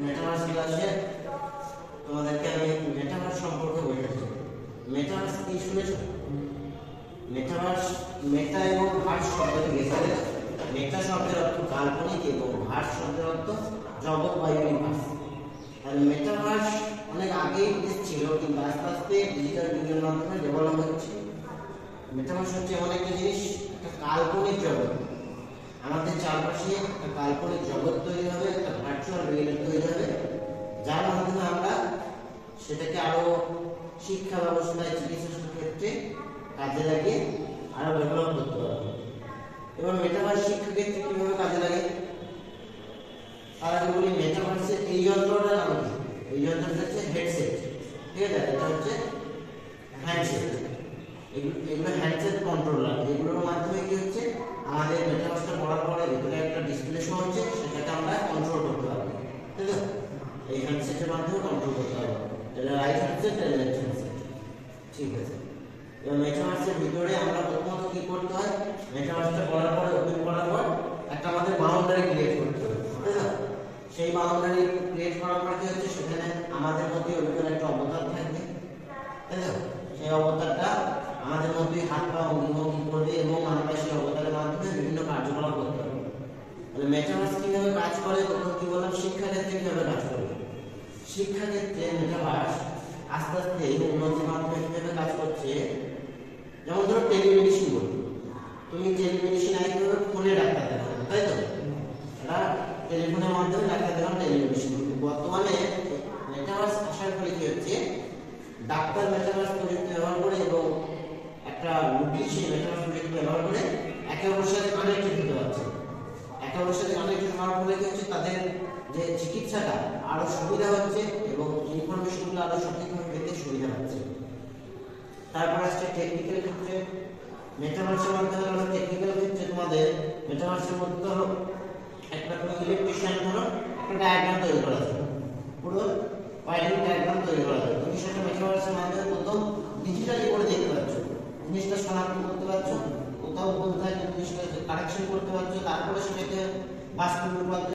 Metaverse ক্লাসে তোমাদেরকে আমি মেটাভার্স সম্পর্কে বলতেছি। মেটাভার্স কি শুনেছো? মেটাভার্স, মেটা এবং ভার্স শব্দ থেকে এসেছে। মেটা শব্দের অর্থ কাল্পনিক এবং ভার্স শব্দের অর্থ জগৎ বা ইউনিভার্স। আর মেটাভার্স অনেক আগেই ছিল, কিন্তু আস্তে আস্তে ডিজিটাল যুগের মাধ্যমে ডেভেলপ হচ্ছে। মেটাভার্স হচ্ছে এমন একটা জিনিস, একটা কাল্পনিক জগৎ, আমাদের চারপাশে একটা কাল্পনিক জগৎ তৈরি হবে, একটা ভার্চুয়াল রিয়েলিটি তৈরি হবে, যার মাধ্যমে আমরা সেটাকে আরো শিক্ষা ব্যবস্থায়, চিকিৎসা ক্ষেত্রে কাজে লাগিয়ে আরো ডেভেলপ করতে পারবো। এবং মেটাভার্স শিক্ষা ক্ষেত্রে কিভাবে কাজে লাগে তার আগে বলি, মেটাভার্সের এই যন্ত্রটা নাম কি? এই যন্ত্রটা হচ্ছে হেডসেট, ঠিক আছে? এটা হচ্ছে হ্যান্ডসেট। এগুলো হ্যান্ডসেট কন্ট্রোলার, এগুলোর মাধ্যমে কি হচ্ছে, আমাদের মেটাভার্সটা পড়ার পরে ভিতরে একটা ডিসপ্লে শো হচ্ছে, সেটাকে আমরা কন্ট্রোল করতে পারবো, ঠিক আছে? এই হ্যান্ডসেটের মাধ্যমে কন্ট্রোল করতে পারবো। এটা রাইট হ্যান্ডসেট, এটা লেফট হ্যান্ডসেট, ঠিক আছে? এবার মেটাভার্সের ভিতরে আমরা প্রথমত কি করতে হয়, মেটাভার্সটা পড়ার পরে, ওপেন করার পর একটা আমাদের বাউন্ডারি ক্রিয়েট করতে হবে, ঠিক আছে? সেই বাউন্ডারি ক্রিয়েট করার পর কি হচ্ছে, সেখানে আমাদের মধ্যে ওইরকম একটা অবতার থাকবে, তাই তো? সেই অবতারটা আমাদের মধ্যে হাত পা অঙ্গভঙ্গি করবে এবং আমরা সেই অবতারের মাধ্যমে বিভিন্ন কার্যকলাপ করতে পারবো। তাহলে মেটাভার্স কিভাবে কাজ করে, তখন কি বললাম, শিক্ষা ক্ষেত্রে কিভাবে কাজ করবে। শিক্ষা ক্ষেত্রে মেটাভার্স আস্তে আস্তে উন্নতির মাধ্যমে কিভাবে কাজ করছে, যেমন ধরো টেলিমেডিসিন বলি, তুমি টেলিমেডিসিন একইভাবে ফোনে ডাক্তার দেখাও, তাই তো? এটা টেলিফোনের মাধ্যমে ডাক্তার দেখানো টেলিমেডিসিন। বর্তমানে মেটাভার্স আসার ফলে কি হচ্ছে, ডাক্তার মেটাভার্স প্রযুক্তি ব্যবহার করে এবং একটা রোগী সেই মেটাভার্স প্রযুক্তি ব্যবহার করে একে অপরের সাথে কানেক্টেড হতে পারছে। একে অপরের সাথে কানেক্টেড হওয়ার ফলে কি হচ্ছে, তাদের যে চিকিৎসাটা আরো সুবিধা হচ্ছে এবং ইনফরমেশনগুলো আরো সঠিকভাবে পেতে সুবিধা হচ্ছে। তারপর আসছে টেকনিক্যাল ক্ষেত্রে। মেটাভার্সের মাধ্যমে আমরা টেকনিক্যাল ক্ষেত্রে তোমাদের মেটাভার্সের মধ্যে ধরো একটা কোনো ইলেকট্রিশিয়ান ধরো একটা ডায়াগ্রাম তৈরি করা যায়, পুরো ওয়্যারিং ডায়াগ্রাম তৈরি করা যায়। তুমি সেটা মেটাভার্সের মাধ্যমে প্রথম ডিজিটালি করে দেখতে পাচ্ছ, জিনিসটা শনাক্ত করতে পারছো, কোথাও ভুল থাকে জিনিসটা কারেকশন করতে পারছো, তারপরে সেটাকে বাস্তব রূপান্তর